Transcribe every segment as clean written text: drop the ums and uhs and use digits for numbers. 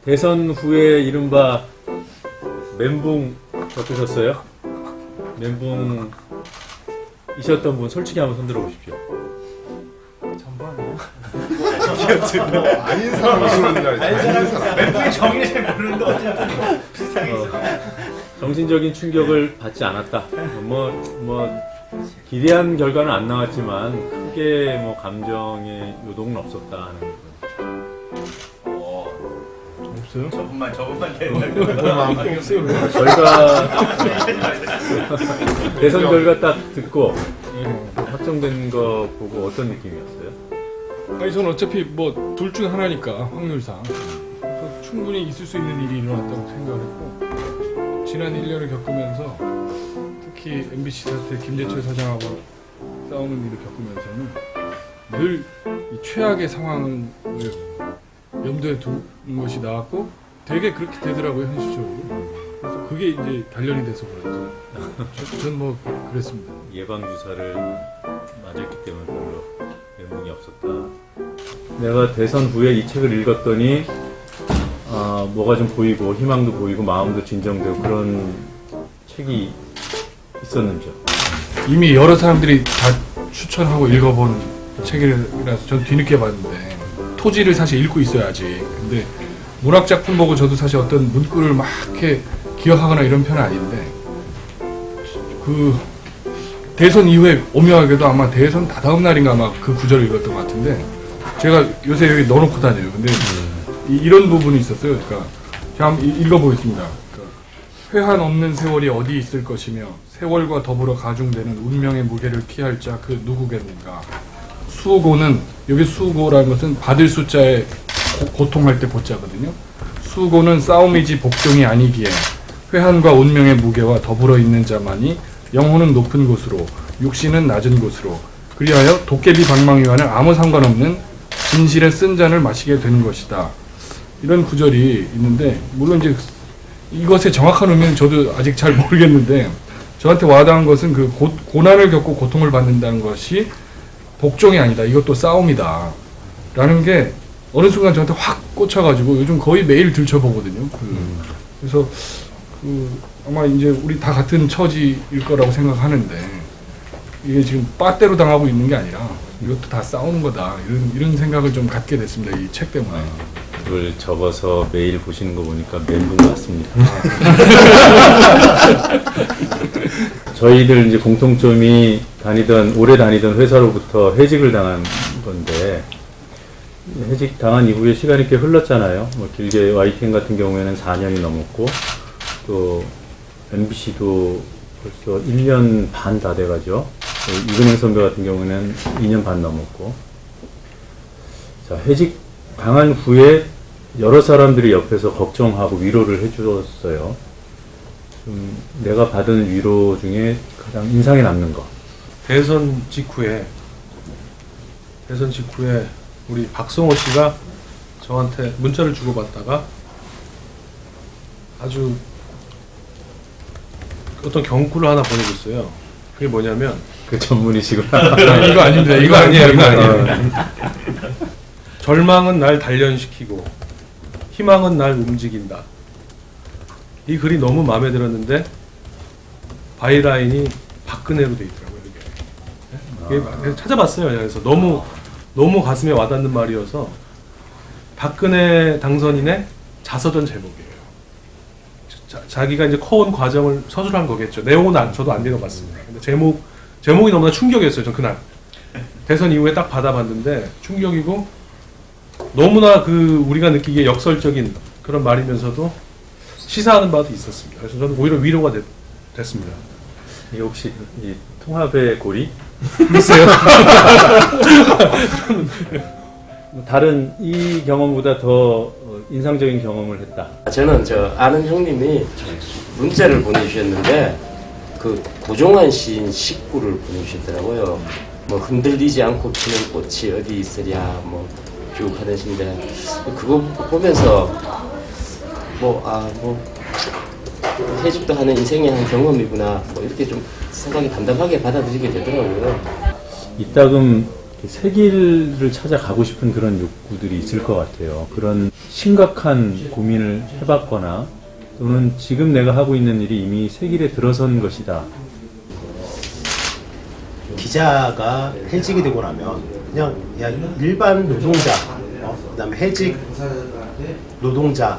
대선 후에 이른바 멘붕 겪으셨어요? 멘붕 이셨던 분 솔직히 한번 손들어 보십시오. 아닌 사람이 그러는 날. 멘붕의 정의를 잘 모르는데 어쨌든 비슷하게 있어. 정신적인 충격을 받지 않았다. 기대한 결과는 안 나왔지만 크게 감정의 요동은 없었다 하는 거. 없어요? 저분만 된다고. 없어요. 저희가 대선 결과 딱 듣고 확정된 거 보고 어떤 느낌이었어요? 아니 저는 어차피 뭐 둘 중 하나니까 확률상 그래서 충분히 있을 수 있는 일이 일어났다고 생각을 했고 지난 1년을 겪으면서 특히 MBC 사태 김재철 사장하고 싸우는 일을 겪으면서는 늘 이 최악의 상황을 염두에 둔 것이 나왔고 되게 그렇게 되더라고요 현실적으로. 그래서 그게 이제 단련이 돼서 그런지 전 뭐 그랬습니다. 예방 주사를 맞았기 때문에 별로 멘붕이 없었다. 내가 대선 후에 이 책을 읽었더니 뭐가 좀 보이고 희망도 보이고 마음도 진정되고 그런 책이 있었는지요? 이미 여러 사람들이 다 추천하고 읽어본 책이라서 전 뒤늦게 봤는데 토지를 사실 읽고 있어야지. 근데 문학 작품 보고 저도 사실 어떤 문구를 막 이렇게 기억하거나 이런 편은 아닌데 그 대선 이후에 오묘하게도 아마 대선 다다음 날인가 아마 그 구절을 읽었던 것 같은데 제가 요새 여기 넣어놓고 다녀요. 근데 이런 부분이 있었어요. 그러니까 제가 한번 읽어보겠습니다. 그러니까 회한 없는 세월이 어디 있을 것이며 세월과 더불어 가중되는 운명의 무게를 피할 자 그 누구겠는가. 수고는 여기 수고라는 것은 받을 숫자에 고통할 때 고자거든요. 수고는 싸움이지 복종이 아니기에 회한과 운명의 무게와 더불어 있는 자만이 영혼은 높은 곳으로 육신은 낮은 곳으로 그리하여 도깨비 방망이와는 아무 상관없는 진실의 쓴 잔을 마시게 되는 것이다. 이런 구절이 있는데 물론 이제 이것의 정확한 의미는 저도 아직 잘 모르겠는데 저한테 와닿은 것은 그 고난을 겪고 고통을 받는다는 것이 복종이 아니다. 이것도 싸움이다. 라는 게 어느 순간 저한테 확 꽂혀가지고 요즘 거의 매일 들춰보거든요. 그래서 아마 이제 우리 다 같은 처지일 거라고 생각하는데 이게 지금 빠떼로 당하고 있는 게 아니라 이것도 다 싸우는 거다. 이런 생각을 좀 갖게 됐습니다. 이 책 때문에. 그걸 적어서 매일 보시는 거 보니까 멘붕 같습니다. 저희들 이제 공통점이 오래 다니던 회사로부터 해직을 당한 건데, 해직 당한 이후에 시간이 꽤 흘렀잖아요. 길게 YTN 같은 경우에는 4년이 넘었고, 또 MBC도 벌써 1년 반 다 돼가죠. 이근영 선배 같은 경우에는 2년 반 넘었고. 자, 해직 당한 후에 여러 사람들이 옆에서 걱정하고 위로를 해주었어요. 내가 받은 위로 중에 가장 인상에 남는 거. 대선 직후에 우리 박성호 씨가 저한테 문자를 주고받다가 아주 어떤 경구를 하나 보내줬어요. 그게 뭐냐면 그 전문이시구나. 이거 아닙니다. 이거 아니에요. 이거 아니에요. 절망은 날 단련시키고 희망은 날 움직인다. 이 글이 너무 마음에 들었는데 바이라인이 박근혜로 돼 있더라고요. 이게 찾아봤어요. 그래서 너무 가슴에 와닿는 말이어서 박근혜 당선인의 자서전 제목이에요. 자기가 이제 커온 과정을 서술한 거겠죠. 내용은 저도 안 읽어봤습니다. 근데 제목이 너무나 충격이었어요. 전 그날 대선 이후에 딱 받아봤는데 충격이고 너무나 우리가 느끼기에 역설적인 그런 말이면서도 시사하는 바도 있었습니다. 그래서 저는 오히려 위로가 됐습니다. 이게 혹시 이 통합의 고리? 글쎄요. 다른 이 경험보다 더 인상적인 경험을 했다. 저는 아는 형님이 문자를 보내주셨는데 그 고종환 시인 식구를 보내주셨더라고요. 뭐 흔들리지 않고 피는 꽃이 어디 있으랴 쭉 하듯인데 그거 보면서 해직도 하는 인생의 한 경험이구나 이렇게 좀 생각이 담담하게 받아들이게 되더라고요. 이따금 새 길을 찾아가고 싶은 그런 욕구들이 있을 것 같아요. 그런 심각한 고민을 해봤거나 또는 지금 내가 하고 있는 일이 이미 새 길에 들어선 것이다. 기자가 해직이 되고 나면 그냥 일반 노동자, 그다음에 해직 노동자,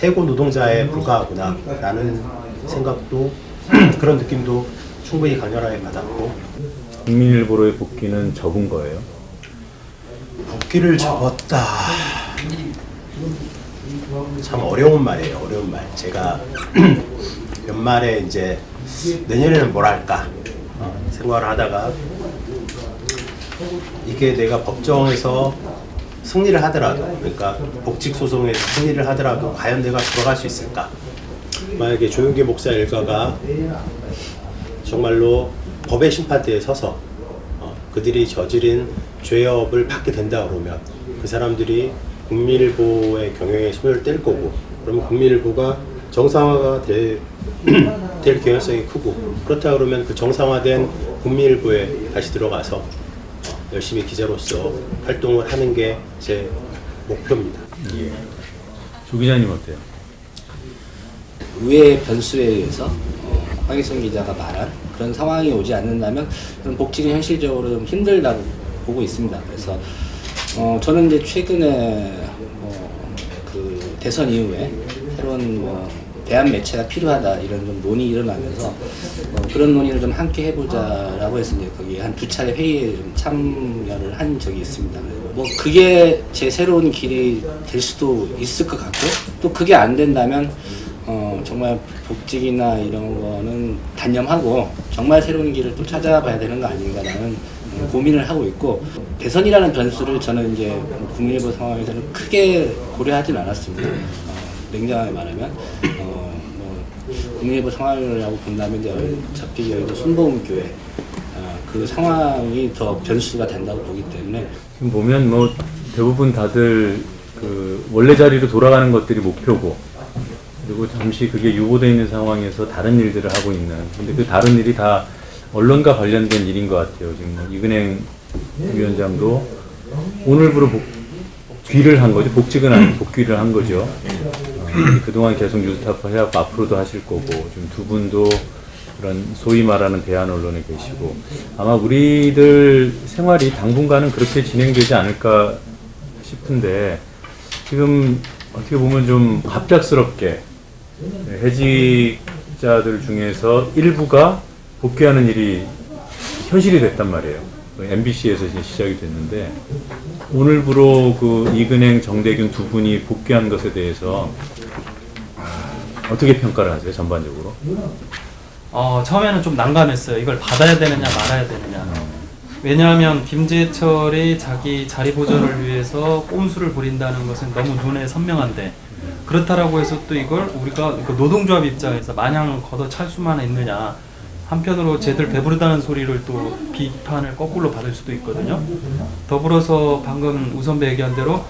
해고 노동자에 불과하구나 라는 생각도 그런 느낌도 충분히 강렬하게 받았고 국민일보로의 복귀는 접은 거예요. 복귀를 접었다. 참 어려운 말이에요. 어려운 말. 제가 연말에 이제 내년에는 뭘 할까 생각을 하다가 이게 내가 법정에서 승리를 하더라도, 그러니까 복직 소송에서 승리를 하더라도 과연 내가 돌아갈 수 있을까? 만약에 조용기 목사 일가가 정말로 법의 심판대에 서서 그들이 저지른 죄업을 받게 된다 그러면 그 사람들이 국민일보의 경영에 손을 뗄 거고, 그러면 국민일보가 정상화가 될 개연성이 크고, 그렇다 그러면 그 정상화된 국민일보에 다시 들어가서 열심히 기자로서 활동을 하는 게 제 목표입니다. 예. 조 기자님 어때요? 의회의 변수에 의해서 황희순 기자가 말한 그런 상황이 오지 않는다면 저는 복직은 현실적으로 좀 힘들다고 보고 있습니다. 그래서 저는 이제 최근에 그 대선 이후에 새로운 대한 매체가 필요하다 이런 좀 논의 일어나면서 그런 논의를 좀 함께 해보자라고 해서 이제 거기 한 2차례 회의에 좀 참여를 한 적이 있습니다. 그게 제 새로운 길이 될 수도 있을 것 같고, 또 그게 안 된다면 정말 복직이나 이런 거는 단념하고 정말 새로운 길을 또 찾아봐야 되는 거 아닌가라는 고민을 하고 있고, 대선이라는 변수를 저는 이제 국민일보 상황에서는 크게 고려하진 않았습니다. 냉정하게 말하면 국민일보 상황이라고 본다면 이제 어차피 여기도 순복음교회 그 상황이 더 변수가 된다고 보기 때문에 지금 보면 대부분 다들 그 원래 자리로 돌아가는 것들이 목표고, 그리고 잠시 그게 유보되어 있는 상황에서 다른 일들을 하고 있는, 근데 그 다른 일이 다 언론과 관련된 일인 것 같아요. 지금 이근행 위원장도 오늘부로 복귀를 한 거죠. 복직은 아니고 복귀를 한 거죠. 그동안 계속 뉴스타파 해왔고 앞으로도 하실 거고, 지금 두 분도 그런 소위 말하는 대한 언론에 계시고, 아마 우리들 생활이 당분간은 그렇게 진행되지 않을까 싶은데, 지금 어떻게 보면 좀 갑작스럽게 해직자들 중에서 일부가 복귀하는 일이 현실이 됐단 말이에요. MBC에서 이제 시작이 됐는데, 오늘부로 그 이근행, 정대균 두 분이 복귀한 것에 대해서 어떻게 평가를 하세요, 전반적으로? 처음에는 좀 난감했어요. 이걸 받아야 되느냐 말아야 되느냐. 왜냐하면 김재철이 자기 자리 보존을 위해서 꼼수를 부린다는 것은 너무 눈에 선명한데, 그렇다라고 해서 또 이걸 우리가 그 노동조합 입장에서 마냥 걷어찰 수만 있느냐, 한편으로 쟤들 배부르다는 소리를 또 비판을 거꾸로 받을 수도 있거든요. 더불어서 방금 우 선배 얘기한 대로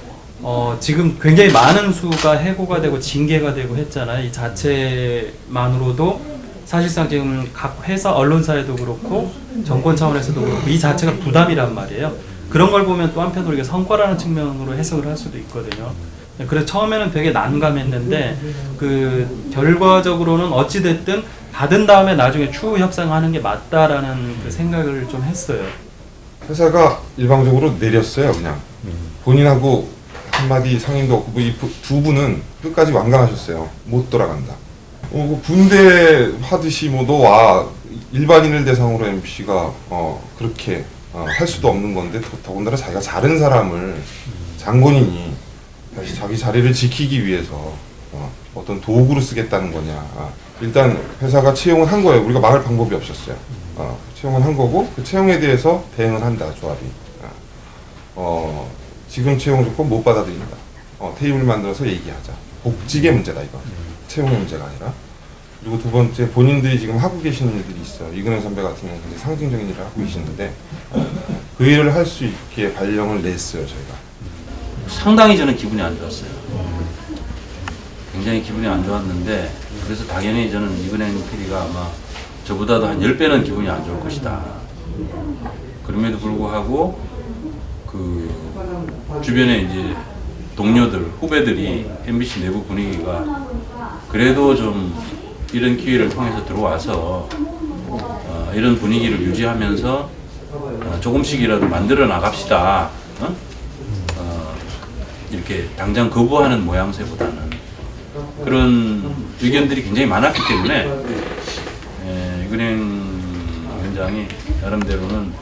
지금 굉장히 많은 수가 해고가 되고 징계가 되고 했잖아요. 이 자체만으로도 사실상 지금 각 회사, 언론사에도 그렇고 정권 차원에서도 그렇고 이 자체가 부담이란 말이에요. 그런 걸 보면 또 한편으로 이게 성과라는 측면으로 해석을 할 수도 있거든요. 그래서 처음에는 되게 난감했는데 그 결과적으로는 어찌됐든 받은 다음에 나중에 추후 협상하는 게 맞다라는 그 생각을 좀 했어요. 회사가 일방적으로 내렸어요. 그냥 본인하고 한마디 상의도 없고 이 두 분은 끝까지 완강하셨어요. 못 돌아간다. 군대 하듯이 너 와, 일반인을 대상으로 MBC가 그렇게 할 수도 없는 건데, 더군다나 자기가 자른 사람을 장본인이 다시 자기 자리를 지키기 위해서 어떤 도구로 쓰겠다는 거냐. 일단 회사가 채용을 한 거예요. 우리가 막을 방법이 없었어요. 채용을 한 거고, 그 채용에 대해서 대응을 한다, 조합이. 지금 채용 조건 못 받아들인다. 테이블 만들어서 얘기하자. 복직의 문제다, 이거. 채용의 문제가 아니라. 그리고 두 번째, 본인들이 지금 하고 계시는 일들이 있어요. 이근행 선배 같은 경우는 굉장히 상징적인 일을 하고 계시는데, 그 일을 할 수 있게 발령을 냈어요, 저희가. 상당히 저는 기분이 안 좋았어요. 굉장히 기분이 안 좋았는데, 그래서 당연히 저는 이근행 PD가 아마 저보다도 한 10배는 기분이 안 좋을 것이다. 그럼에도 불구하고 그 주변에 이제 동료들, 후배들이 MBC 내부 분위기가 그래도 좀 이런 기회를 통해서 들어와서 이런 분위기를 유지하면서 조금씩이라도 만들어 나갑시다. 이렇게 당장 거부하는 모양새보다는 그런 의견들이 굉장히 많았기 때문에 이근행 위원장이 나름대로는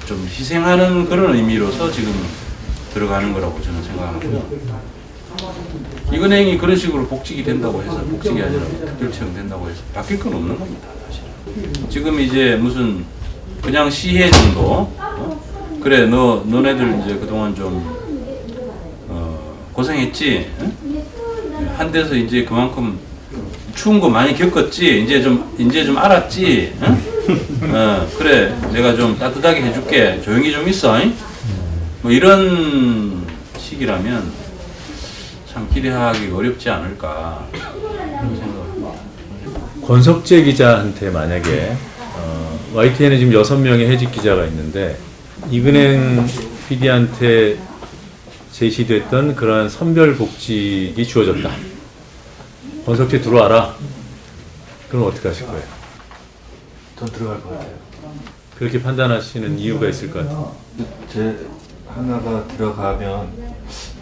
좀 희생하는 그런 의미로서 지금 들어가는 거라고 저는 생각하고요. 이근행이 그런 식으로 복직이 된다고 해서 복직이 아니라 특별 채용된다고 해서 바뀔 건 없는 겁니다. 사실. 지금 이제 무슨 그냥 시해 정도 그래 너네들 이제 그동안 좀 고생했지 한 데서 이제 그만큼 추운 거 많이 겪었지 이제 좀 알았지 그래 내가 좀 따뜻하게 해줄게 조용히 좀 있어 뭐 이런 식이라면 참 기대하기 어렵지 않을까 그런 생각합니다. 권석재 기자한테 만약에 YTN에 지금 6명의 해직 기자가 있는데 이근행 PD한테 제시됐던 그러한 선별 복직이 주어졌다. 권석재 들어와라. 그럼 어떻게 하실 거예요? 전 들어갈 것 같아요. 그렇게 판단하시는 이유가 있을 것 같아요. 제 하나가 들어가면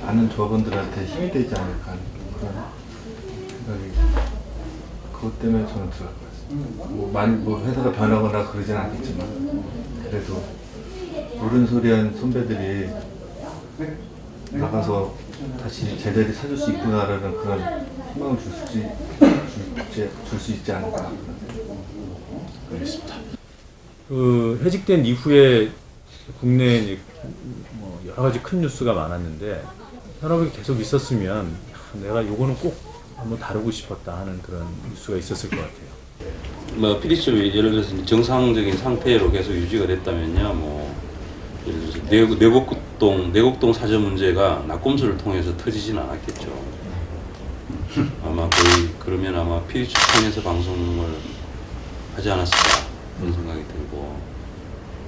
많은 조합원들한테 힘이 되지 않을까 하는 그런 생각이 그것 때문에 저는 들어갈 것 같습니다. 뭐 회사가 변하거나 그러진 않겠지만 그래도 옳은 소리한 선배들이 나가서 다시 제자리 찾을 수 있구나라는 그런 희망을 줄 수 있지 않을까 그렇습니다. 그 해직된 이후에 국내에 뭐 여러 가지 큰 뉴스가 많았는데 현업이 계속 있었으면 내가 요거는 꼭 한번 다루고 싶었다 하는 그런 뉴스가 있었을 것 같아요. 뭐 PD수첩이 예를 들어서 정상적인 상태로 계속 유지가 됐다면요, 뭐 예를 들어서 내곡동 사저 문제가 낙검수를 통해서 터지진 않았겠죠. 아마 거의 그러면 아마 PD수첩 통해서 방송을 하지 않았을까 그런 생각이 들고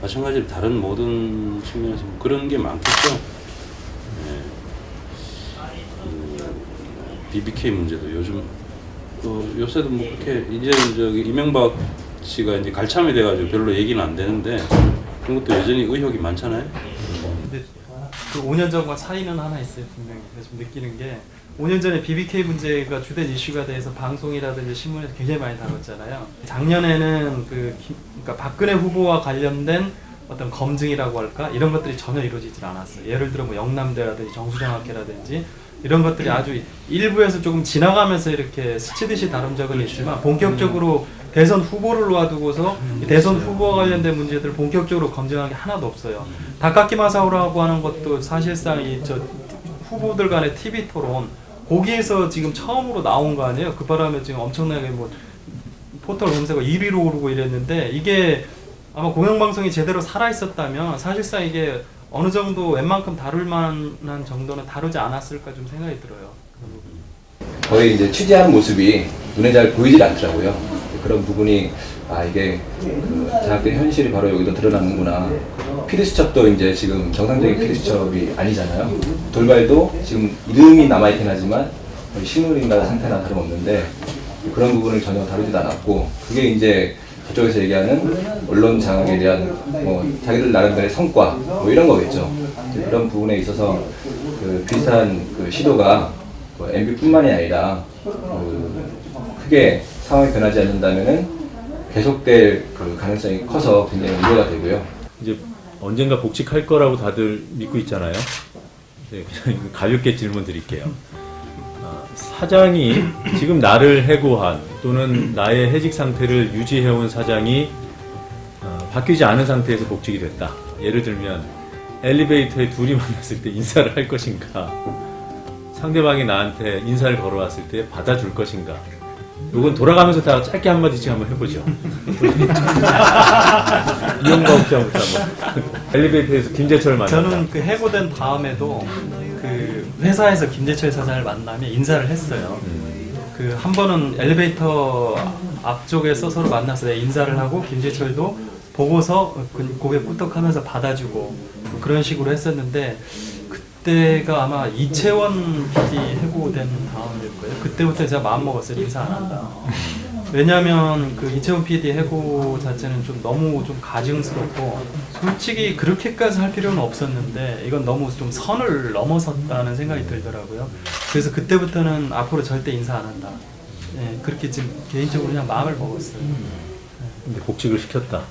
마찬가지로 다른 모든 측면에서 뭐 그런 게 많겠죠. BBK 문제도 요즘 요새도 뭐 그렇게 이제 저기 이명박 씨가 이제 갈참이 돼가지고 별로 얘기는 안 되는데 그런 것도 여전히 의혹이 많잖아요. 근데 그 5년 전과 차이는 하나 있어요 분명히. 그래서 좀 느끼는 게 5년 전에 BBK 문제가 주된 이슈가 돼서 방송이라든지 신문에서 굉장히 많이 다뤘잖아요. 작년에는 그러니까 박근혜 후보와 관련된 어떤 검증이라고 할까 이런 것들이 전혀 이루어지질 않았어요. 예를 들어 뭐 영남대라든지 정수장학회라든지 이런 것들이 아주 일부에서 조금 지나가면서 이렇게 스치듯이 다룬 적은 있지만 본격적으로 대선 후보를 놓아두고서 이 대선 후보와 관련된 문제들을 본격적으로 검증한 게 하나도 없어요. 다카키마사오라고 하는 것도 사실상 후보들 간의 TV 토론 거기에서 지금 처음으로 나온 거 아니에요. 그 바람에 지금 엄청나게 뭐 포털 검색어 1위로 오르고 이랬는데 이게 아마 공영방송이 제대로 살아있었다면 사실상 이게 어느 정도 웬만큼 다룰 만한 정도는 다루지 않았을까 좀 생각이 들어요. 거의 이제 취재하는 모습이 눈에 잘 보이질 않더라고요. 그런 부분이 이게 장학된 현실이 바로 여기도 드러나는구나. PD수첩도 이제 지금 정상적인 PD수첩이 아니잖아요. 돌발도 지금 이름이 남아있긴 하지만 거의 신문인가 상태나 다름없는데 그런 부분을 전혀 다루지도 않았고 그게 이제 저쪽에서 얘기하는 언론 장악에 대한 뭐 자기들 나름대로의 성과 뭐 이런 거겠죠. 그런 부분에 있어서 그 비슷한 그 시도가 뭐 MB뿐만이 아니라 크게 상황이 변하지 않는다면은 계속될 그 가능성이 커서 굉장히 우려가 되고요. 이제 언젠가 복직할 거라고 다들 믿고 있잖아요. 그냥 가볍게 질문 드릴게요. 사장이 지금 나를 해고한 또는 나의 해직 상태를 유지해온 사장이 바뀌지 않은 상태에서 복직이 됐다. 예를 들면 엘리베이터에 둘이 만났을 때 인사를 할 것인가, 상대방이 나한테 인사를 걸어왔을 때 받아줄 것인가. 이건 돌아가면서 다 짧게 한마디씩 한번 해보죠. 이용과 옥자부터 한번. 엘리베이터에서 김재철을 만났다. 저는 그 해고된 다음에도 그 회사에서 김재철 사장을 만나면 인사를 했어요. 그 한 번은 엘리베이터 앞쪽에서 서로 만나서 인사를 하고 김재철도 보고서 고개 끄덕하면서 받아주고 그런 식으로 했었는데 그때가 아마 이채원 PD 해고된 다음일 거예요. 그때부터 제가 마음 먹었어요. 인사 안 한다. 왜냐하면 그 이채원 PD 해고 자체는 좀 너무 좀 가증스럽고 솔직히 그렇게까지 할 필요는 없었는데 이건 너무 좀 선을 넘어섰다는 생각이 들더라고요. 그래서 그때부터는 앞으로 절대 인사 안 한다. 예, 그렇게 지금 개인적으로 그냥 마음을 먹었어요. 근데 복직을 시켰다.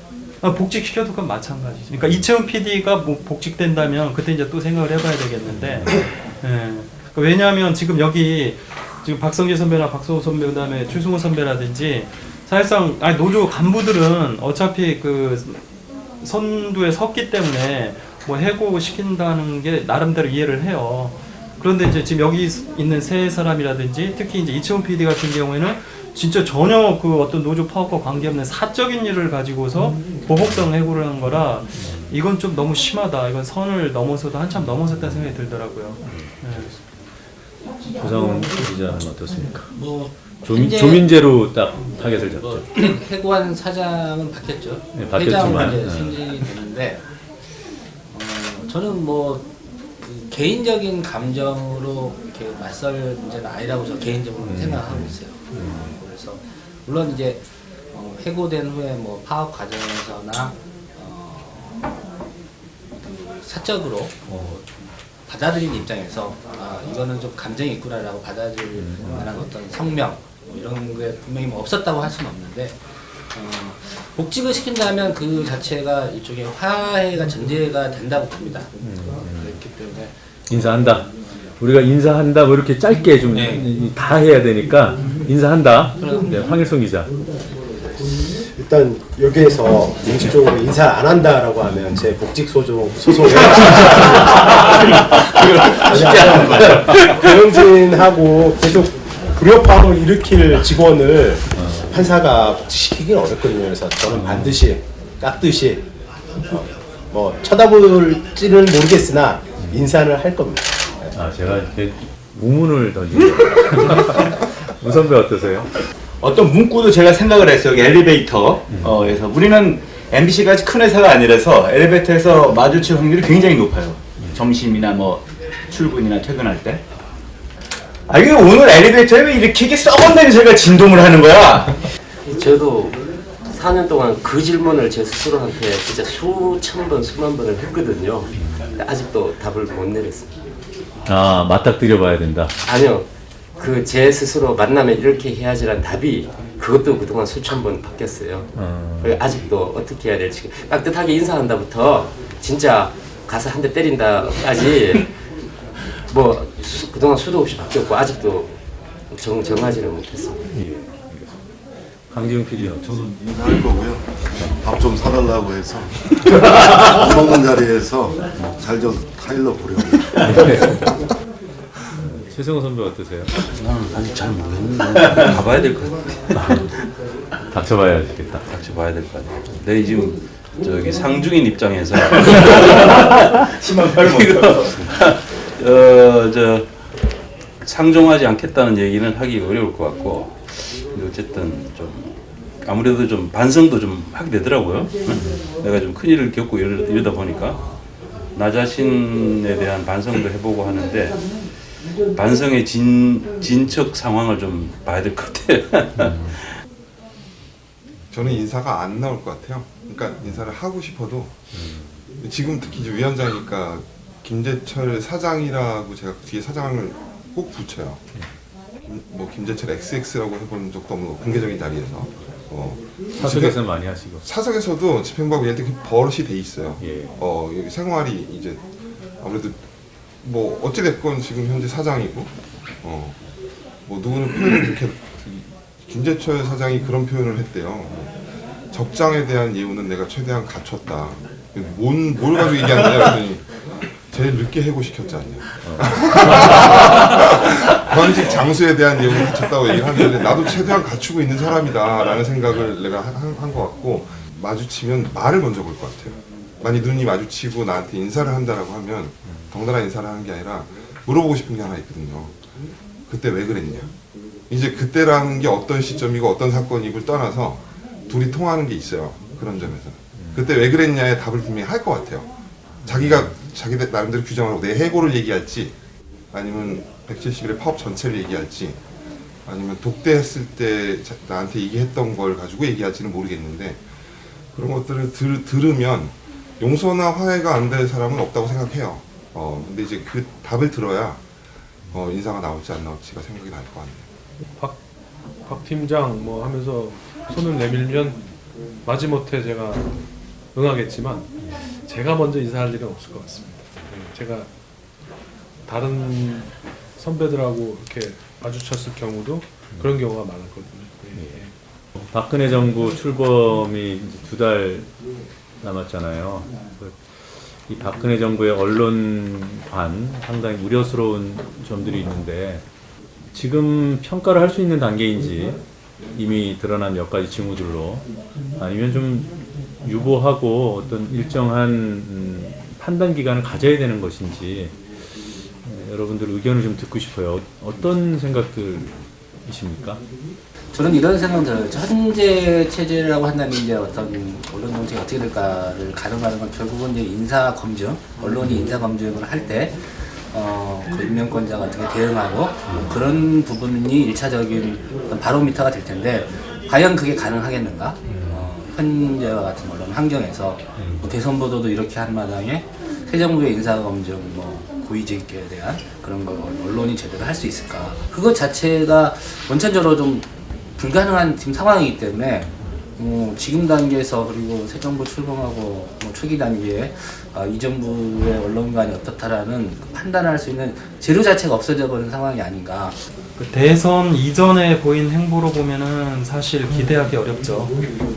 복직시켜도 그건 마찬가지죠. 그러니까 이채원 PD가 뭐 복직된다면 그때 이제 또 생각을 해봐야 되겠는데, 예. 왜냐하면 지금 여기 지금 박성재 선배나 박성호 선배 그다음에 최승호 선배라든지 사실상 노조 간부들은 어차피 그 선두에 섰기 때문에 뭐 해고 시킨다는 게 나름대로 이해를 해요. 그런데 이제 지금 여기 있는 세 사람이라든지 특히 이제 이채원 PD 같은 경우에는 진짜 전혀 그 어떤 노조 파업과 관계없는 사적인 일을 가지고서 보복성 해고를 한 거라 이건 좀 너무 심하다. 이건 선을 넘어서도 한참 넘어섰다는 생각이 들더라고요. 네. 조상훈 기자는 어떻습니까? 뭐 조민재로 딱 타겟을 잡죠. 해고한 사장은 바뀌었죠. 네, 바뀌었지만, 회장은 이제 승진되는데 저는 뭐 그 개인적인 감정으로 이렇게 맞설 문제는 아니라고 저 개인적으로 생각하고 있어요. 그래서 물론 이제 해고된 후에 뭐 파업 과정에서나 그 사적으로 받아들인 입장에서 이거는 좀 감정이 있구나라고 받아들일 만한 어떤 성명 뭐 이런 게 분명히 뭐 없었다고 할 수는 없는데 복직을 시킨다면 그 자체가 일종의 화해가 전제가 된다고 봅니다. 그렇기 때문에 인사한다. 우리가 인사한다 뭐 이렇게 짧게 좀 다 해야 되니까 인사한다. 네, 황일성 기자. 일단 여기에서 공식적으로 인사 안 한다라고 하면 제 복직 소송에 고영진하고 계속 불협화음을 일으킬 직원을 판사가 복직시키기는 어렵거든요. 그래서 저는 반드시 깍듯이 뭐 쳐다볼지는 모르겠으나 인사를 할 겁니다. 제가 이렇게 우문을 던지는 문 선배 어떠세요? 어떤 문구도 제가 생각을 했어요. 여기 엘리베이터에서 우리는 MBC같이 큰 회사가 아니라서 엘리베이터에서 마주칠 확률이 굉장히 높아요. 점심이나 뭐 출근이나 퇴근할 때. 이게 오늘 엘리베이터에 왜 이렇게 이게 썩은 냄새가 진동을 하는 거야? 저도 4년 동안 그 질문을 제 스스로한테 진짜 수천 번, 수만 번을 했거든요. 근데 아직도 답을 못 내렸습니다. 맞닥뜨려 봐야 된다. 아니요. 그 제 스스로 만나면 이렇게 해야지란 답이 그것도 그동안 수천 번 바뀌었어요. 아직도 어떻게 해야 될지 깍듯하게 인사한다부터 진짜 가서 한 대 때린다까지 뭐 그동안 수도 없이 바뀌었고 아직도 정하지는 못했습니다. 강지웅 PD요. 저도 인사할 거고요. 밥 좀 사달라고 해서 밥 먹는 자리에서 잘 좀 타일러 보려고. 최승호 선배 어떠세요? 나는 아직 잘 모르겠는데 가봐야 될 것 같아. 닥쳐봐야겠다. 닥쳐봐야 될 것 같아. 내 지금 저기 상중인 입장에서 심한 표를 저 상종하지 않겠다는 얘기는 하기 어려울 것 같고 근데 어쨌든 좀 아무래도 좀 반성도 좀 하게 되더라고요. 내가 좀 큰 일을 겪고 이러다 보니까 나 자신에 대한 반성도 해보고 하는데 반성의 진척 상황을 좀 봐야 될 것 같아요. 저는 인사가 안 나올 것 같아요. 그러니까 인사를 하고 싶어도 지금 특히 이제 위원장이니까 김재철 사장이라고 제가 뒤에 사장을 꼭 붙여요. 뭐 김재철 XX라고 해본 적도 없는 거 공개적인 자리에서. 사석에서는 많이 하시고. 사석에서도 집행부하고 얘한테 버릇이 돼 있어요. 예. 여기 생활이 이제 아무래도 뭐 어찌됐건 지금 현재 사장이고 뭐 누구는 표현을 이렇게 김재철 사장이 그런 표현을 했대요. 적장에 대한 예우는 내가 최대한 갖췄다. 뭘 가지고 얘기하느냐 그랬더니 제일 늦게 해고시켰지 않냐. 현직 장수에 대한 예우는 갖췄다고 얘기를 하는데 나도 최대한 갖추고 있는 사람이다 라는 생각을 내가 한 것 같고 마주치면 말을 먼저 걸 것 같아요. 만약 눈이 마주치고 나한테 인사를 한다라고 하면 덩달아 인사를 하는 게 아니라 물어보고 싶은 게 하나 있거든요. 그때 왜 그랬냐. 이제 그때라는 게 어떤 시점이고 어떤 사건이고를 떠나서 둘이 통하는 게 있어요. 그런 점에서. 그때 왜 그랬냐의 답을 분명히 할 것 같아요. 자기가 자기 나름대로 규정하고 내 해고를 얘기할지 아니면 171의 파업 전체를 얘기할지 아니면 독대했을 때 나한테 얘기했던 걸 가지고 얘기할지는 모르겠는데 그런 것들을 들으면 용서나 화해가 안 될 사람은 없다고 생각해요. 근데 이제 그 답을 들어야 인사가 나올지 안 나올지가 생각이 날 것 같네요. 박 팀장 뭐 하면서 손을 내밀면 마지못해 제가 응하겠지만 제가 먼저 인사할 일은 없을 것 같습니다. 제가 다른 선배들하고 이렇게 마주쳤을 경우도 그런 경우가 많았거든요. 박근혜 정부 출범이 이제 2달 남았잖아요. 이 박근혜 정부의 언론관 상당히 우려스러운 점들이 있는데 지금 평가를 할 수 있는 단계인지 이미 드러난 몇 가지 징후들로 아니면 좀 유보하고 어떤 일정한 판단 기간을 가져야 되는 것인지 여러분들 의견을 좀 듣고 싶어요. 어떤 생각들이십니까? 저는 이런 생각 들어요. 현재 체제라고 한다면 이제 어떤 언론 정책이 어떻게 될까를 가정하는 건 결국은 이제 인사 검증, 언론이 인사 검증을 할 때 그 임명권자가 어떻게 대응하고 그런 부분이 1차적인 바로미터가 될 텐데 과연 그게 가능하겠는가? 현재와 같은 언론 환경에서 대선 보도도 이렇게 한 마당에 새 정부의 인사 검증, 고위직에 대한 그런 걸 언론이 제대로 할 수 있을까? 그것 자체가 원천적으로 좀 불가능한 지금 상황이기 때문에 지금 단계에서 그리고 새 정부 출범하고 초기 단계에 이 정부의 언론관이 어떻다라는 판단할 수 있는 재료 자체가 없어져 버린 상황이 아닌가. 그 대선 이전에 보인 행보로 보면은 사실 기대하기 어렵죠.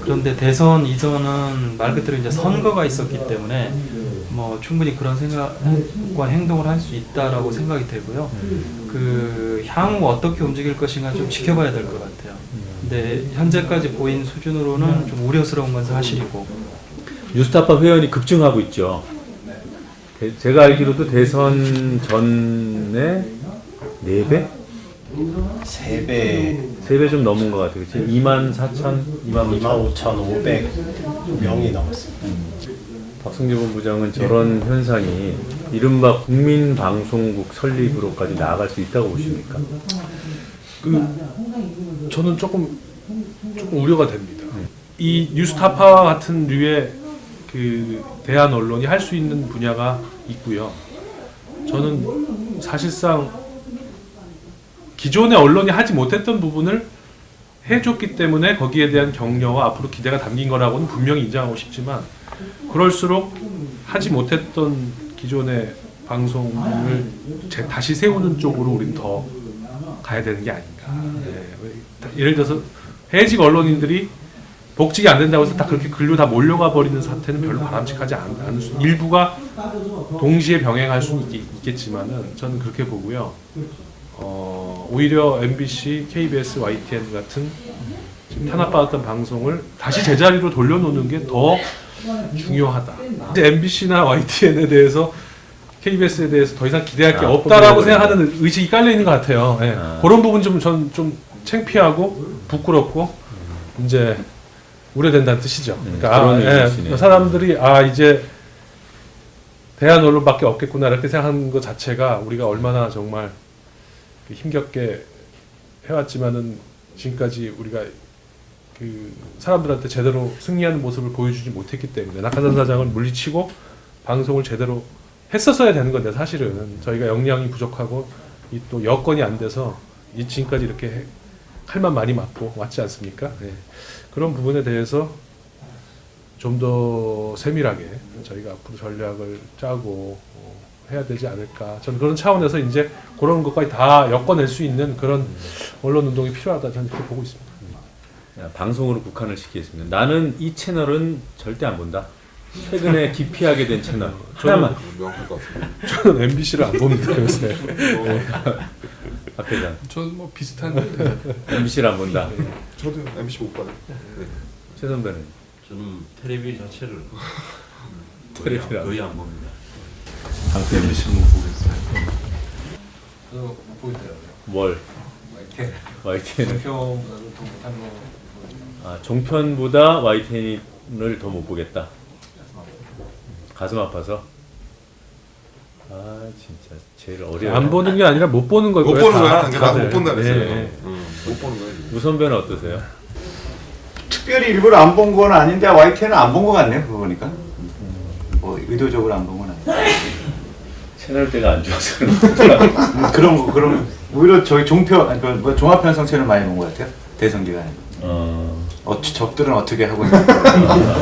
그런데 대선 이전은 말 그대로 이제 선거가 있었기 때문에 충분히 그런 생각과 행동을 할 수 있다라고 생각이 되고요. 그 향후 어떻게 움직일 것인가 좀 지켜봐야 될 것 같아요. 근데 현재까지 보인 수준으로는 좀 우려스러운 건 사실이고. 뉴스타파 회원이 급증하고 있죠. 제가 알기로도 대선 전에 4배? 3배 좀 넘은 것 같아요. 24,000, 25,500명이 넘었습니다. 박성재 본부장은 저런 현상이 이른바 국민방송국 설립으로까지 나아갈 수 있다고 보십니까? 저는 조금 우려가 됩니다. 이 뉴스타파 같은 류의 그 대한 언론이 할 수 있는 분야가 있고요. 저는 사실상 기존의 언론이 하지 못했던 부분을 해줬기 때문에 거기에 대한 격려와 앞으로 기대가 담긴 거라고는 분명히 인정하고 싶지만 그럴수록 하지 못했던 기존의 방송을 다시 세우는 쪽으로 우리는 더 가야 되는 게 아닌가. 예를 들어서 해직 언론인들이 복직이 안 된다고 해서 다 그렇게 글로 다 몰려가 버리는 사태는 별로 바람직하지 않은 수, 일부가 동시에 병행할 수는 있겠지만은 저는 그렇게 보고요. 오히려 MBC, KBS, YTN 같은 지금 탄압받았던 방송을 다시 제자리로 돌려놓는 게 더 중요하다. MBC나 YTN에 대해서 KBS에 대해서 더 이상 기대할 게 없다라고 생각하는 의식이 깔려 있는 것 같아요. 그런 부분 전 좀 창피하고 부끄럽고 이제 우려된다는 뜻이죠. 그러니까 사람들이 이제 대한 언론밖에 없겠구나 이렇게 생각하는 것 자체가 우리가 얼마나 정말 힘겹게 해왔지만은 지금까지 우리가 그 사람들한테 제대로 승리하는 모습을 보여주지 못했기 때문에 낙하산 사장을 물리치고 방송을 제대로 했었어야 되는 건데 사실은 저희가 역량이 부족하고 이 또 여건이 안 돼서 지금까지 이렇게 칼만 많이 맞고 왔지 않습니까? 그런 부분에 대해서 좀 더 세밀하게 저희가 앞으로 전략을 짜고 해야 되지 않을까. 저는 그런 차원에서 이제 그런 것까지 다 엮어낼 수 있는 그런 언론 운동이 필요하다. 저는 그렇게 보고 있습니다. 방송으로 국한을 시키겠습니다. 나는 이 채널은 절대 안 본다. 최근에 기피하게 된 채널 하나만. 저는 MBC를 안 봅니다. 요새. 박 회장. 저는 비슷한 MBC를 안 본다. 저도 MBC 못 봐요. 최 선배는? 저는 텔레비 자체를 거의 안 봅니다. 당시 MBC 못 보겠어요. 저도 못 보겠더라고요. 뭘? YTN을? 종편보다는 더 못한 거. 종편보다 YTN을 더 못 보겠다. 가슴 아파서. 아 진짜 제일 어려워. 안 보는 게 아니라 못 보는 걸 못 거예요. 보는 거야. 다들. 나도 못 본다 그랬어요. 네. 못 보는 거야. 우 선배는 어떠세요? 특별히 일부러 안 본 건 아닌데 YTN은 안 본 것 같네요. 그거 보니까. 뭐 의도적으로 안 본 건 아니에요. 채널대가 안 좋아서 그럼 오히려 저희 뭐 종합편성 채널 많이 본 것 같아요. 대선 기간에. 적들은 어떻게 하고 있는지.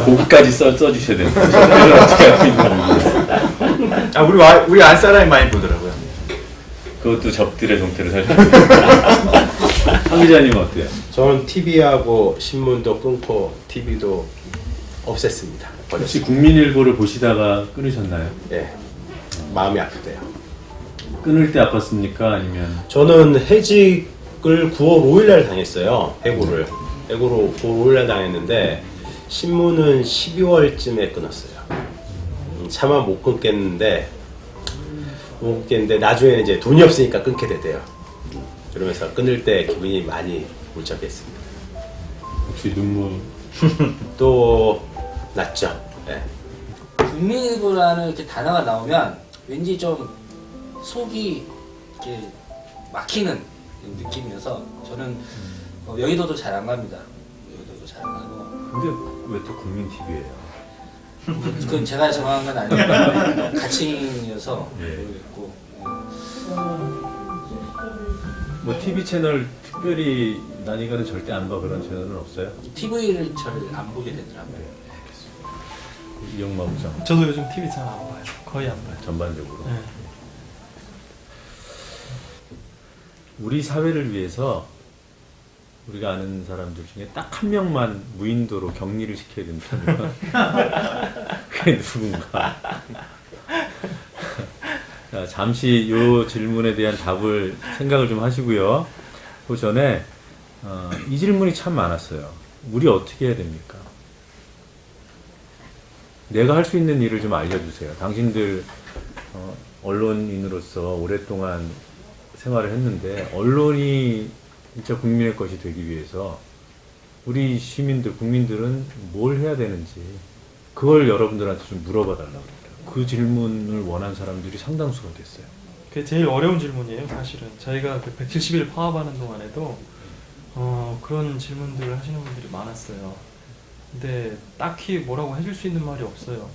거기까지 써주셔야 되는 거죠. 우리 안 사람이 많이 보더라고요. 그것도 적들의 정체를 살펴. 황 기자님은 어때요? 저는 TV하고 신문도 끊고 TV도 없앴습니다. 혹시 국민일보를 보시다가 끊으셨나요? 예, 마음이 아프대요. 끊을 때 아팠습니까? 아니면? 저는 해직을 9월 5일날 당했어요. 해고를 9월 5일날 당했는데 신문은 12월쯤에 끊었어요. 차마 못 끊겠는데 나중에는 이제 돈이 없으니까 끊게 되대요. 그러면서 끊을 때 기분이 많이 울적했습니다. 혹시 눈물? 또 났죠. 네. 국민일보라는 이렇게 단어가 나오면 왠지 좀 속이 이렇게 막히는 느낌이어서 저는 여의도도 잘 안 갑니다. 여의도도 잘 안 가고. 근데 왜 또 국민 TV예요? 그건 제가 정한 건 아니고 가칭이어서 모르겠고. 뭐 TV 채널 특별히 난 이거는 절대 안 봐 그런 채널은 없어요? TV를 잘 안 보게 되더라고요. 이영마 부장. 저도 요즘 TV 잘 안 봐요. 거의 안 봐요. 전반적으로. 네. 우리 사회를 위해서 우리가 아는 사람들 중에 딱 한 명만 무인도로 격리를 시켜야 된다면 그게 누군가. 자, 잠시 이 질문에 대한 답을 생각을 좀 하시고요. 그 전에 이 질문이 참 많았어요. 우리 어떻게 해야 됩니까? 내가 할 수 있는 일을 좀 알려주세요. 당신들 언론인으로서 오랫동안 생활을 했는데 언론이 진짜 국민의 것이 되기 위해서 우리 시민들, 국민들은 뭘 해야 되는지 그걸 여러분들한테 좀 물어봐 달라고 그래요. 그 질문을 원한 사람들이 상당수가 됐어요. 그게 제일 어려운 질문이에요, 사실은. 저희가 그 170일 파업하는 동안에도 그런 질문들을 하시는 분들이 많았어요. 근데 딱히 뭐라고 해줄 수 있는 말이 없어요.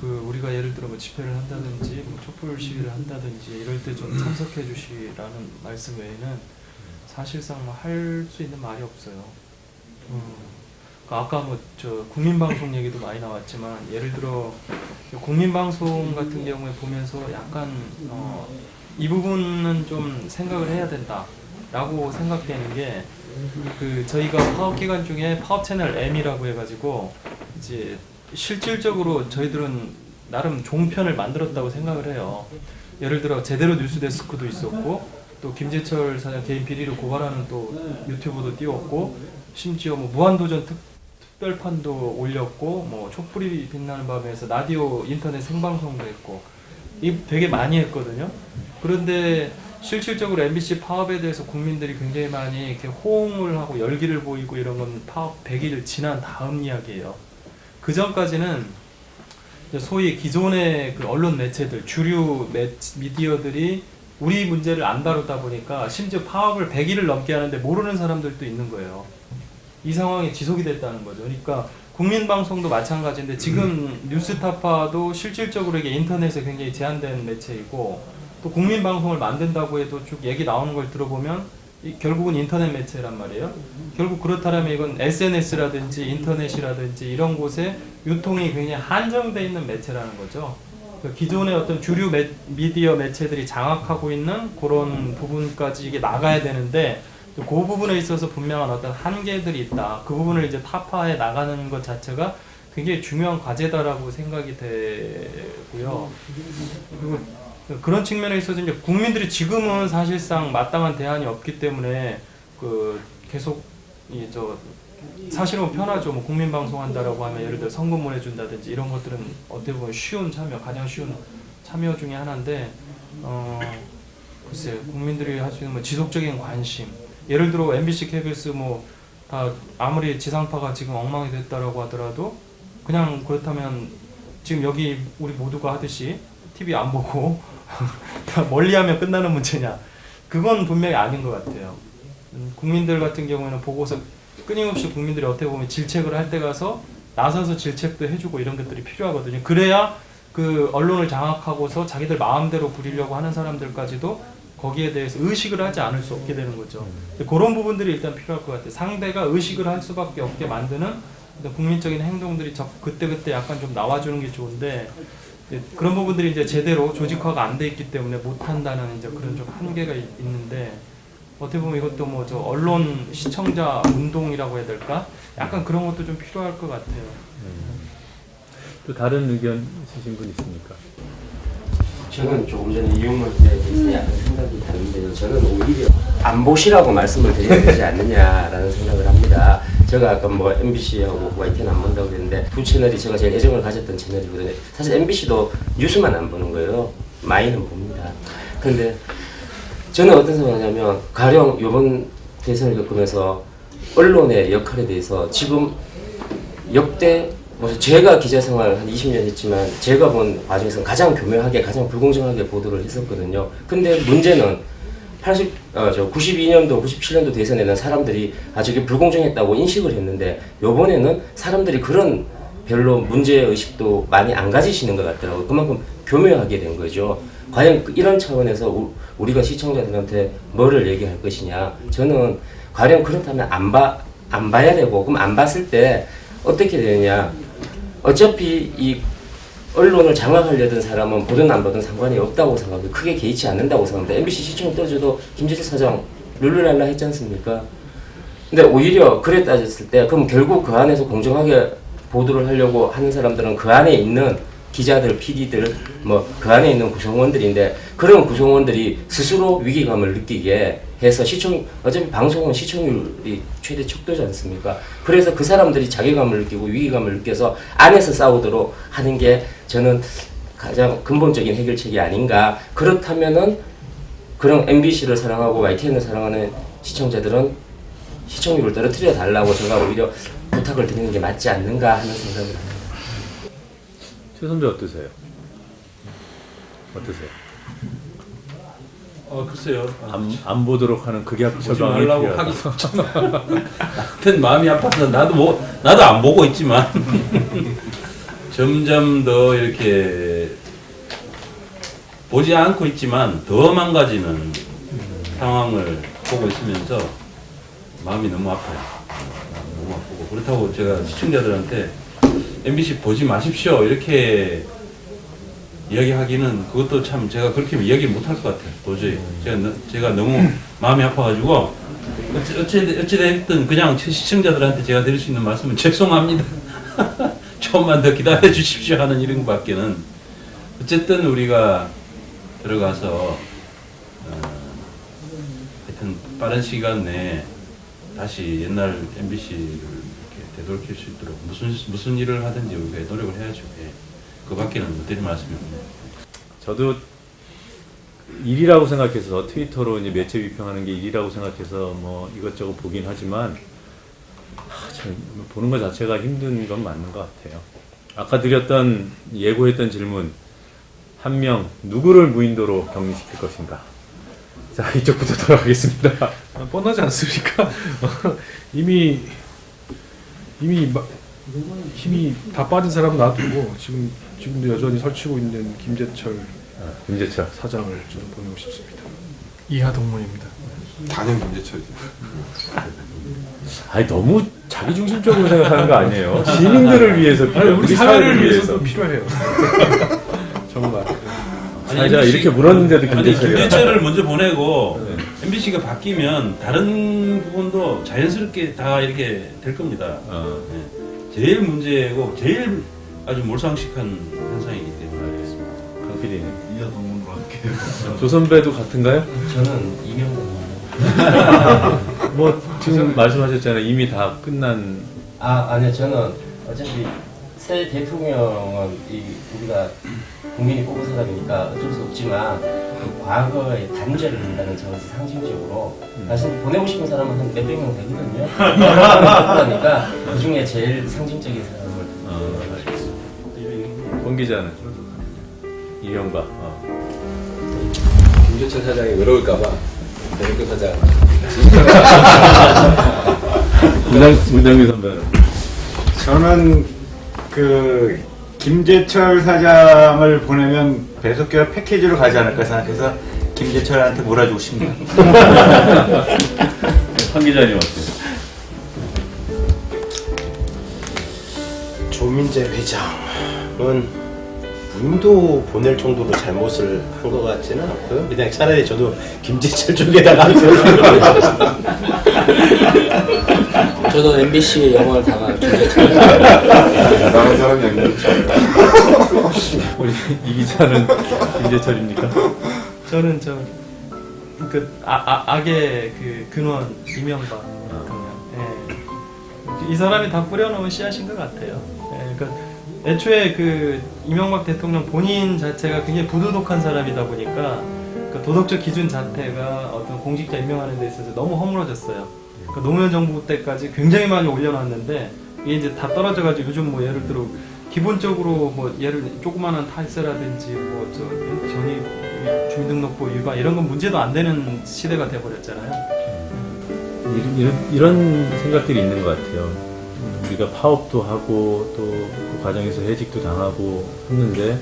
그 우리가 예를 들어 뭐 집회를 한다든지 뭐 촛불 시위를 한다든지 이럴 때 좀 참석해 주시라는 말씀 외에는 사실상 뭐 할 수 있는 말이 없어요. 아까 뭐 저 국민방송 얘기도 많이 나왔지만 예를 들어 국민방송 같은 경우에 보면서 약간 이 부분은 좀 생각을 해야 된다라고 생각되는 게 그 저희가 파업 기간 중에 파업 채널 M이라고 해가지고 이제 실질적으로 저희들은 나름 종편을 만들었다고 생각을 해요. 예를 들어 제대로 뉴스 데스크도 있었고 또 김재철 사장 개인 비리를 고발하는 또 유튜브도 띄웠고 심지어 뭐 무한도전 특별판도 올렸고 뭐 촛불이 빛나는 밤에서 라디오 인터넷 생방송도 했고 이 되게 많이 했거든요. 그런데 실질적으로 MBC 파업에 대해서 국민들이 굉장히 많이 이렇게 호응을 하고 열기를 보이고 이런 건 파업 100일 지난 다음 이야기예요. 그 전까지는 소위 기존의 그 언론 매체들, 주류 미디어들이 우리 문제를 안 다루다 보니까 심지어 파업을 100일을 넘게 하는데 모르는 사람들도 있는 거예요. 이 상황이 지속이 됐다는 거죠. 그러니까 국민방송도 마찬가지인데 지금 뉴스타파도 실질적으로 이게 인터넷에 굉장히 제한된 매체이고 또 국민방송을 만든다고 해도 쭉 얘기 나오는 걸 들어보면 결국은 인터넷 매체란 말이에요. 결국 그렇다면 이건 SNS라든지 인터넷이라든지 이런 곳에 유통이 굉장히 한정되어 있는 매체라는 거죠. 기존의 어떤 주류 미디어 매체들이 장악하고 있는 그런 부분까지 이게 나가야 되는데 그 부분에 있어서 분명한 어떤 한계들이 있다. 그 부분을 이제 타파해 나가는 것 자체가 굉장히 중요한 과제다라고 생각이 되고요. 그리고 그런 측면에 있어서 이제 국민들이 지금은 사실상 마땅한 대안이 없기 때문에 그 계속 사실은 편하죠. 뭐 국민방송 한다라고 하면 예를 들어 성금 보내준다든지 이런 것들은 어떻게 보면 쉬운 참여, 가장 쉬운 참여 중에 하나인데 글쎄요, 국민들이 할 수 있는 뭐 지속적인 관심. 예를 들어 MBC, KBS 뭐 다 아무리 지상파가 지금 엉망이 됐다라고 하더라도 그냥 그렇다면 지금 여기 우리 모두가 하듯이 TV 안 보고 멀리하면 끝나는 문제냐? 그건 분명히 아닌 것 같아요. 국민들 같은 경우에는 보고서 끊임없이 국민들이 어떻게 보면 질책을 할 때 가서 나서서 질책도 해주고 이런 것들이 필요하거든요. 그래야 그 언론을 장악하고서 자기들 마음대로 부리려고 하는 사람들까지도 거기에 대해서 의식을 하지 않을 수 없게 되는 거죠. 그런 부분들이 일단 필요할 것 같아요. 상대가 의식을 할 수밖에 없게 만드는 국민적인 행동들이 그때그때 약간 좀 나와주는 게 좋은데, 그런 부분들이 이제 제대로 조직화가 안 돼 있기 때문에 못한다는 이제 그런 좀 한계가 있는데, 어떻게 보면 이것도 뭐 저 언론 시청자 운동이라고 해야 될까? 약간 그런 것도 좀 필요할 것 같아요. 또 다른 의견 있으신 분 있습니까? 저는 조금 전에 이용문에 대해서 약간 생각이 다른데요. 저는 오히려 안 보시라고 말씀을 드려야 되지 않느냐라는 생각을 합니다. 제가 아까 뭐 MBC하고 YTN 안 본다고 그랬는데 두 채널이 제가 제일 애정을 가졌던 채널이거든요. 사실 MBC도 뉴스만 안 보는 거예요. 많이는 봅니다. 근데 저는 어떤 생각이냐면, 가령 이번 대선을 겪으면서 언론의 역할에 대해서 지금 역대 제가 기자 생활 한 20년 했지만 제가 본 과정에서 가장 교묘하게, 가장 불공정하게 보도를 했었거든요. 근데 문제는 92년도, 97년도 대선에는 사람들이 저게 불공정했다고 인식을 했는데, 요번에는 사람들이 그런 별로 문제의식도 많이 안 가지시는 것 같더라고요. 그만큼 교묘하게 된 거죠. 과연 이런 차원에서 우리가 시청자들한테 뭐를 얘기할 것이냐. 저는 과연 그렇다면 안 봐야 되고, 그럼 안 봤을 때 어떻게 되느냐. 어차피 이 언론을 장악하려던 사람은 보든 안 보든 상관이 없다고 생각해요. 크게 개의치 않는다고 생각합니다. MBC 시청 떠줘도 김재철 사장 룰루랄라 했지 않습니까? 근데 오히려 그래 따졌을 때, 그럼 결국 그 안에서 공정하게 보도를 하려고 하는 사람들은 그 안에 있는 기자들, PD들, 뭐 그 안에 있는 구성원들인데, 그런 구성원들이 스스로 위기감을 느끼게 해서 어차피 방송은 시청률이 최대 척도지 않습니까? 그래서 그 사람들이 자괴감을 느끼고 위기감을 느껴서 안에서 싸우도록 하는 게 저는 가장 근본적인 해결책이 아닌가. 그렇다면은 그런 MBC를 사랑하고 YTN을 사랑하는 시청자들은 시청률을 떨어뜨려 달라고 제가 오히려 부탁을 드리는 게 맞지 않는가 하는 생각을 합니다. 최 선배 어떠세요? 글쎄요. 안 보도록 하는 극약 처방이 말라고 하기 같은 마음이 아파서 나도 안 보고 있지만 점점 더 이렇게 보지 않고 있지만 더 망가지는 상황을 보고 있으면서 마음이 너무 아파요. 너무 아프고, 그렇다고 제가 시청자들한테 MBC 보지 마십시오 이렇게 이야기하기는, 그것도 참 제가 그렇게 이야기를 못할 것 같아요. 도저히 제가 너무 마음이 아파가지고 어찌됐든 그냥 시청자들한테 제가 드릴 수 있는 말씀은 죄송합니다. 조금만 더 기다려 주십시오 하는 이런 것밖에는. 어쨌든 우리가 들어가서 하여튼 빠른 시간 내에 다시 옛날 MBC를 이렇게 되돌릴 수 있도록 무슨 일을 하든지 우리가 노력을 해야죠. 예. 그밖에는 드릴 말씀이 없네요. 저도 일이라고 생각해서 트위터로 이제 매체 비평하는 게 일이라고 생각해서 뭐 이것저것 보긴 하지만 참 보는 것 자체가 힘든 건 맞는 것 같아요. 아까 드렸던 예고했던 질문, 한 명 누구를 무인도로 격리시킬 것인가? 자, 이쪽부터 돌아가겠습니다. 뻔하지 않습니까? 이미 힘이 다 빠진 사람은 놔두고 지금도 여전히 설치고 있는 김재철 사장을 저는 보내고 싶습니다. 이하 동문입니다. 단연 김재철이죠. 아니 너무 자기중심적으로 생각하는 거 아니에요? 시민들을 위해서, 우리 사회를 위해서도 필요해요. 정말. 사회자 이렇게 물었는데도 김재철을 먼저 보내고 MBC가 바뀌면 다른 부분도 자연스럽게 다 이렇게 될 겁니다. 네. 제일 문제고 제일 아주 몰상식한 현상이기 때문에. 알겠습니다. 강 PD는 이하 동문으로 할게요. 조 선배도 같은가요? 저는 이명박. 뭐 지금 말씀하셨잖아요. 이미 다 끝난. 아니요. 저는 어차피 새 대통령은 우리가 국민이 뽑은 사람이니까 어쩔 수 없지만 그 과거의 단죄를 한다는 저것이 상징적으로 사실 보내고 싶은 사람은 한 몇백 명 되거든요. 그러니까 그 중에 제일 상징적인 사람을 알겠습니다. 권 기자는 이명박. 김재철 사장이 외로울까봐 대학교 사장. 문장규 선배는. 저는 그 김재철 사장을 보내면 배속기업 패키지로 가지 않을까 생각해서 김재철한테 몰아주고 싶네요. 한 기자님 어때요? 조민재 회장은 문도 보낼 정도로 잘못을 한 것 같지는 않고요. 그냥 차라리 저도 김재철 쪽에다가 저도 MBC 영화를 당한 김재철. 대단한 사람이 아닙니다. 우리 이 기자는 김재철입니까? 저는 그 악의 그 근원 이명박 대통령. 예. 이 사람이 다 뿌려놓은 씨앗인 것 같아요. 예. 그러니까 애초에 그 이명박 대통령 본인 자체가 굉장히 부도덕한 사람이다 보니까 그 도덕적 기준 자체가 어떤 공직자 임명하는 데 있어서 너무 허물어졌어요. 그 노무현 정부 때까지 굉장히 많이 올려놨는데 이게 이제 다 떨어져가지고 요즘 뭐 예를 들어 기본적으로 뭐 예를 조그마한 탈세라든지 뭐 저 전입 주민등록부 위반 이런 건 문제도 안 되는 시대가 돼버렸잖아요. 이런 생각들이 있는 것 같아요. 우리가 파업도 하고 또 그 과정에서 해직도 당하고 했는데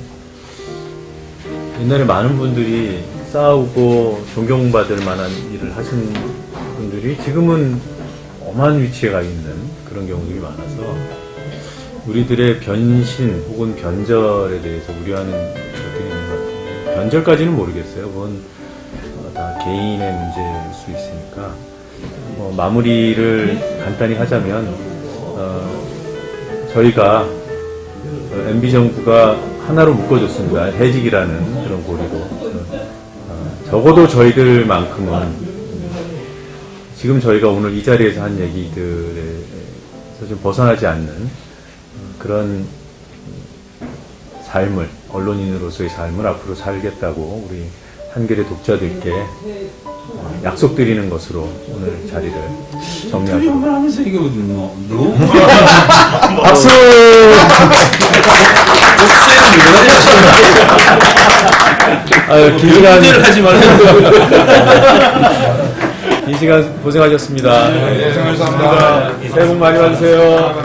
옛날에 많은 분들이 싸우고 존경받을 만한 일을 하신 분들이 지금은 엄한 위치에 가 있는 그런 경우들이 많아서 우리들의 변신 혹은 변절에 대해서 우려하는 것들이 있는 것 같은데 변절까지는 모르겠어요. 그건 다 개인의 문제일 수 있으니까 마무리를 간단히 하자면 저희가 MB 정부가 하나로 묶어줬습니다. 해직이라는 그런 고리로 적어도 저희들만큼은 지금 저희가 오늘 이 자리에서 한 얘기들에서 좀 벗어나지 않는 그런 삶을 언론인으로서의 삶을 앞으로 살겠다고 우리 한겨레 독자들께 약속드리는 것으로 오늘 자리를 정리하도록 하면서 이거 뭐 박수! 긴 시간 하지 말고 긴 시간 고생하셨습니다. 네, 고생하셨습니다. 새해 복 많이 받으세요.